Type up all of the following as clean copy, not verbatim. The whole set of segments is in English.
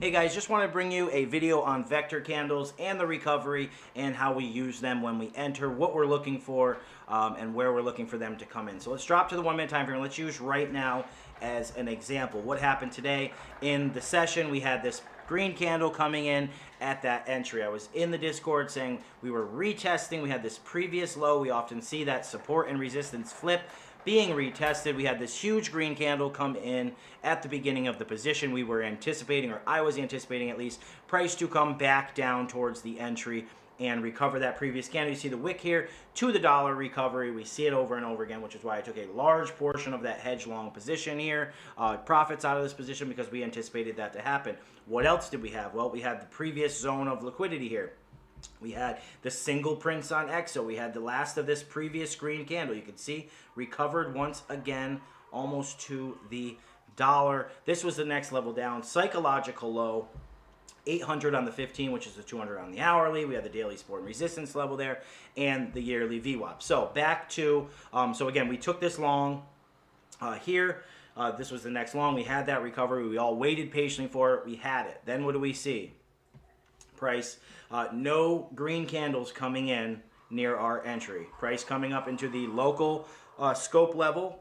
Hey guys, just want to bring you a video on vector candles and the recovery and how we use them when we enter, what we're looking for, and where we're looking for them to come in. So let's drop to the 1 minute time frame. Let's use right now as an example. What happened today in the session, we had this green candle coming in at that entry. I was in the Discord saying we were retesting. We had this previous low. We often see that support and resistance flip being retested. We had this huge green candle come in at the beginning of the position. We were anticipating, or I was anticipating at least, price to come back down towards the entry and recover that previous candle. You see the wick here to the dollar recovery. We see it over and over again, which is why I took a large portion of that hedge long position here, profits out of this position because we anticipated that to happen. What else did we have? Well, we had the previous zone of liquidity here. We had the single prints on EXO. We had the last of this previous green candle. You can see recovered once again almost to the dollar. This was the next level down. Psychological low. 800 on the 15, which is the 200 on the hourly. We had the daily support and resistance level there, and the yearly VWAP. So back to, so again, we took this long here. This was the next long. We had that recovery. We all waited patiently for it. We had it. Then what do we see? Price, no green candles coming in near our entry. Price coming up into the local scope level.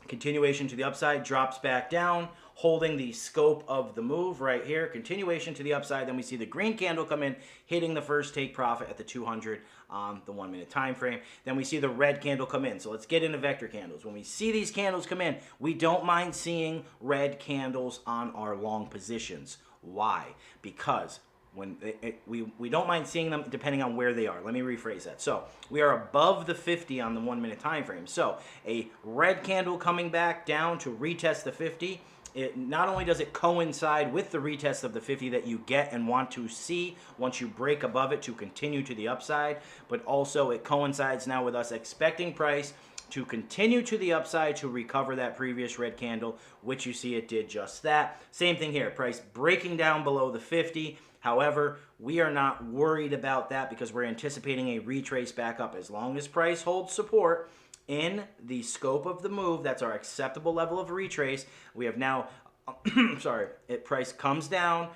Continuation to the upside, drops back down, holding the scope of the move right here. Continuation to the upside. Then we see the green candle come in, hitting the first take profit at the 200 on the 1 minute time frame. Then we see the red candle come in. So let's get into vector candles. When we see these candles come in, we don't mind seeing red candles on our long positions. Why? Because when we don't mind seeing them depending on where they are. Let me rephrase that. So we are above the 50 on the 1 minute time frame. So a red candle coming back down to retest the 50. It not only does it coincide with the retest of the 50 that you get and want to see once you break above it to continue to the upside, but also it coincides now with us expecting price to continue to the upside to recover that previous red candle, which you see it did just that. Same thing here, price breaking down below the 50. However, we are not worried about that because we're anticipating a retrace back up. As long as price holds support in the scope of the move, that's our acceptable level of retrace. We have now, price comes down,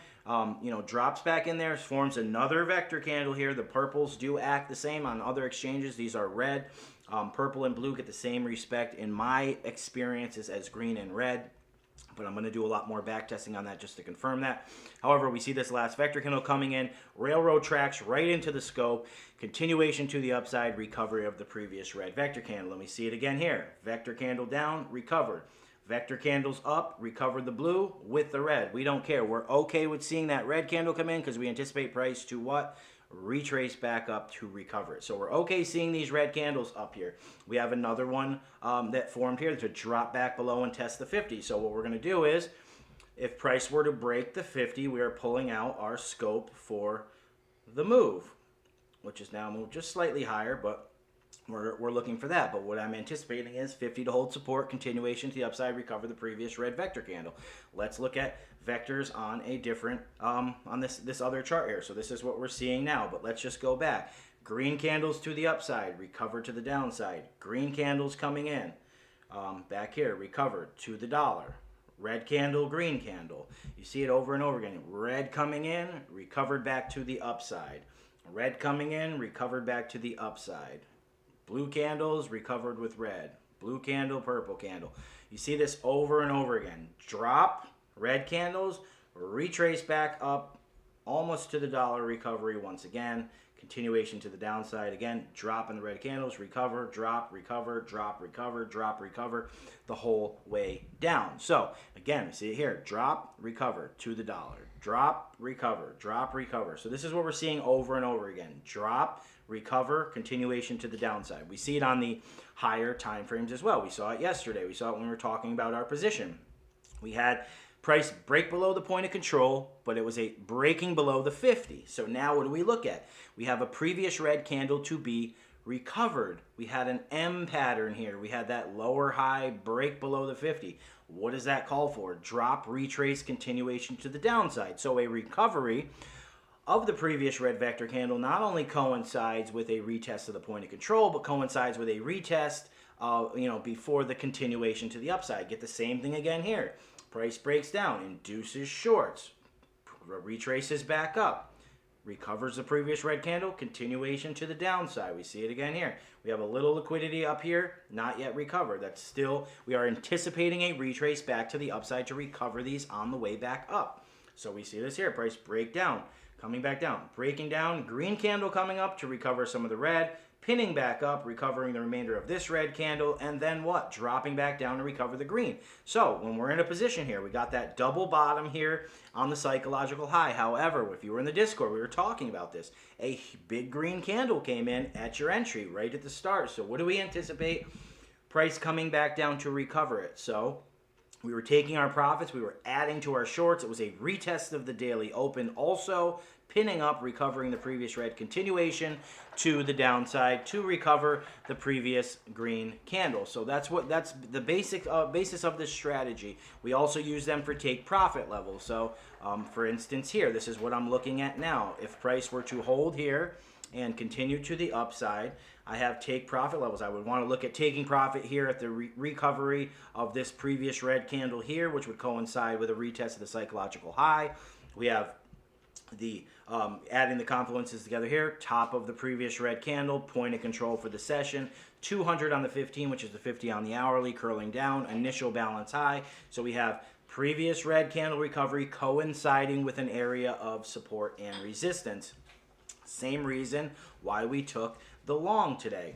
drops back in there, forms another vector candle here. The purples do act the same on other exchanges. These are red. Purple and blue get the same respect in my experiences as green and red. But I'm going to do a lot more back testing on that just to confirm that. However, we see this last vector candle coming in, railroad tracks right into the scope, continuation to the upside, recovery of the previous red vector candle. Let me see it again here. Vector candle down, recovered. Vector candles up, recovered the blue with the red. We don't care. We're okay with seeing that red candle come in because we anticipate price to what? Retrace back up to recover it. So we're okay seeing these red candles up here. We have another one that formed here to drop back below and test the 50. So what we're going to do is, if price were to break the 50, we are pulling out our scope for the move, which is now moved just slightly higher, but we're looking for that. But what I'm anticipating is 50 to hold support, continuation to the upside, recover the previous red vector candle. Let's look at vectors on a different, on this other chart here. So this is what we're seeing now, but let's just go back. Green candles to the upside, recover to the downside. Green candles coming in, back here, recovered to the dollar. Red candle, green candle. You see it over and over again. Red coming in, recovered back to the upside. Red coming in, recovered back to the upside. Blue candles recovered with red. Blue candle, purple candle. You see this over and over again. Drop, red candles, retrace back up almost to the dollar recovery once again. Continuation to the downside again. Drop in the red candles, recover, drop, recover, drop, recover, drop, recover, the whole way down. So again, we see it here. Drop, recover to the dollar. Drop, recover, drop, recover. So this is what we're seeing over and over again. Drop, recover, continuation to the downside. We see it on the higher time frames as well. We saw it yesterday. We saw it when we were talking about our position. We had price break below the point of control, but it was a breaking below the 50. So now what do we look at? We have a previous red candle to be recovered. We had an M pattern here. We had that lower high break below the 50. What does that call for? Drop, retrace, continuation to the downside. So a recovery of the previous red vector candle not only coincides with a retest of the point of control, but coincides with a retest before the continuation to the upside. Get the same thing again here. Price breaks down, induces shorts. retraces back up, recovers the previous red candle, continuation to the downside. We see it again here. We have a little liquidity up here, not yet recovered. That's still, we are anticipating a retrace back to the upside to recover these on the way back up. So we see this here, price break down, coming back down, breaking down, green candle coming up to recover some of the red, pinning back up, recovering the remainder of this red candle, and then what? Dropping back down to recover the green. So when we're in a position here, we got that double bottom here on the psychological high. However, if you were in the Discord, we were talking about this. A big green candle came in at your entry right at the start. So what do we anticipate? Price coming back down to recover it. So we were taking our profits, we were adding to our shorts. It was a retest of the daily open also, pinning up, recovering the previous red, continuation to the downside to recover the previous green candle. So that's the basis of this strategy. We also use them for take profit levels. So for instance here, this is what I'm looking at now. If price were to hold here and continue to the upside, I have take profit levels. I would want to look at taking profit here at the recovery of this previous red candle here, which would coincide with a retest of the psychological high. We have the adding the confluences together here, top of the previous red candle, point of control for the session, 200 on the 15, which is the 50 on the hourly, curling down, initial balance high. So we have previous red candle recovery coinciding with an area of support and resistance. Same reason why we took the long today.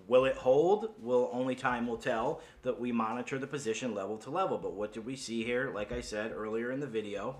Will it hold? Well, only time will tell. That we monitor the position level to level. But what did we see here? Like I said earlier in the video,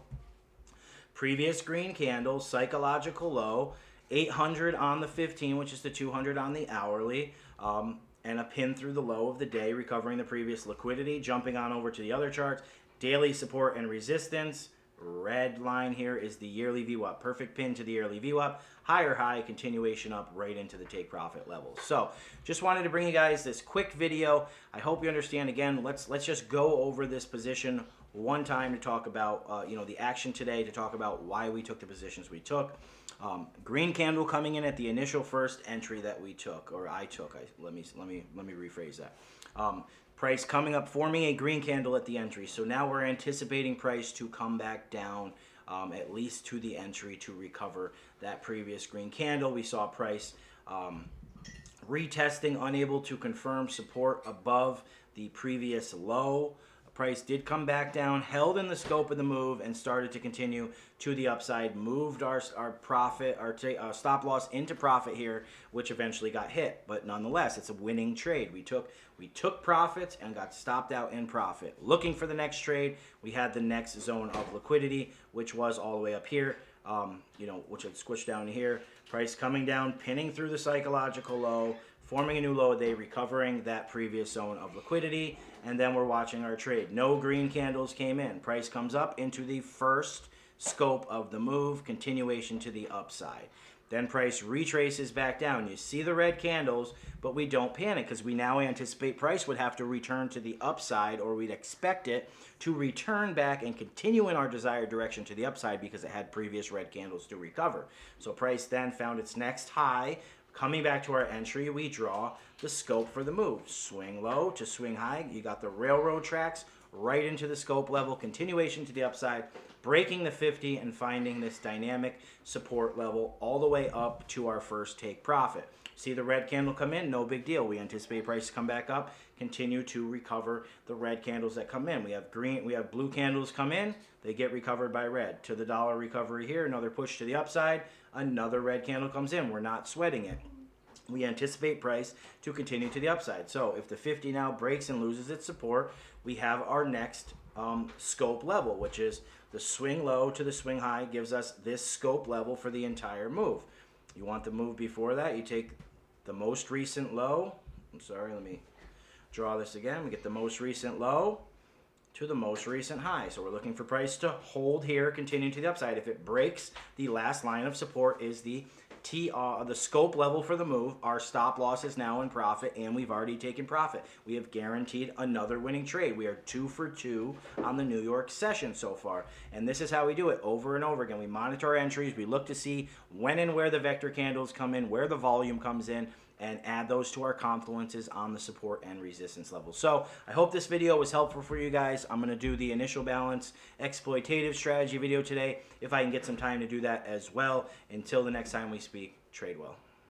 previous green candle, psychological low, 800 on the 15, which is the 200 on the hourly, and a pin through the low of the day, recovering the previous liquidity, jumping on over to the other charts, daily support and resistance. Red line here is the yearly VWAP. Perfect pin to the yearly VWAP. Higher high, continuation up right into the take profit levels. So just wanted to bring you guys this quick video. I hope you understand. Again, let's just go over this position one time to talk about the action today, to talk about why we took the positions we took. Green candle coming in at the initial first entry that we took, or I took. Let me rephrase that. Price coming up, forming a green candle at the entry. So now we're anticipating price to come back down at least to the entry to recover that previous green candle. We saw price retesting, unable to confirm support above the previous low. Price did come back down, held in the scope of the move, and started to continue to the upside. Moved our profit, our stop loss into profit here, which eventually got hit. But nonetheless, it's a winning trade. We took profits and got stopped out in profit. Looking for the next trade, we had the next zone of liquidity, which was all the way up here. Which had squished down here. Price coming down, pinning through the psychological low, forming a new low day, recovering that previous zone of liquidity, and then we're watching our trade. No green candles came in. Price comes up into the first scope of the move, continuation to the upside. Then price retraces back down. You see the red candles, but we don't panic because we now anticipate price would have to return to the upside, or we'd expect it to return back and continue in our desired direction to the upside because it had previous red candles to recover. So price then found its next high. Coming back to our entry, we draw the scope for the move. Swing low to swing high. You got the railroad tracks right into the scope level, continuation to the upside, breaking the 50 and finding this dynamic support level all the way up to our first take profit. See the red candle come in, no big deal. We anticipate price to come back up, continue to recover the red candles that come in. We have blue candles come in, they get recovered by red. To the dollar recovery here, another push to the upside, another red candle comes in. We're not sweating it. We anticipate price to continue to the upside. So if the 50 now breaks and loses its support, we have our next scope level, which is the swing low to the swing high, gives us this scope level for the entire move. You want the move before that, you take the most recent low. I'm sorry, let me draw this again. We get the most recent low to the most recent high. So we're looking for price to hold here, continue to the upside. If it breaks, the last line of support is the scope level for the move. Our stop loss is now in profit, and we've already taken profit. We have guaranteed another winning trade. We are 2 for 2 on the New York session so far, and this is how we do it over and over again. We monitor our entries. We look to see when and where the vector candles come in, where the volume comes in, and add those to our confluences on the support and resistance levels. So I hope this video was helpful for you guys. I'm going to do the initial balance exploitative strategy video today if I can get some time to do that as well. Until the next time we speak, trade well.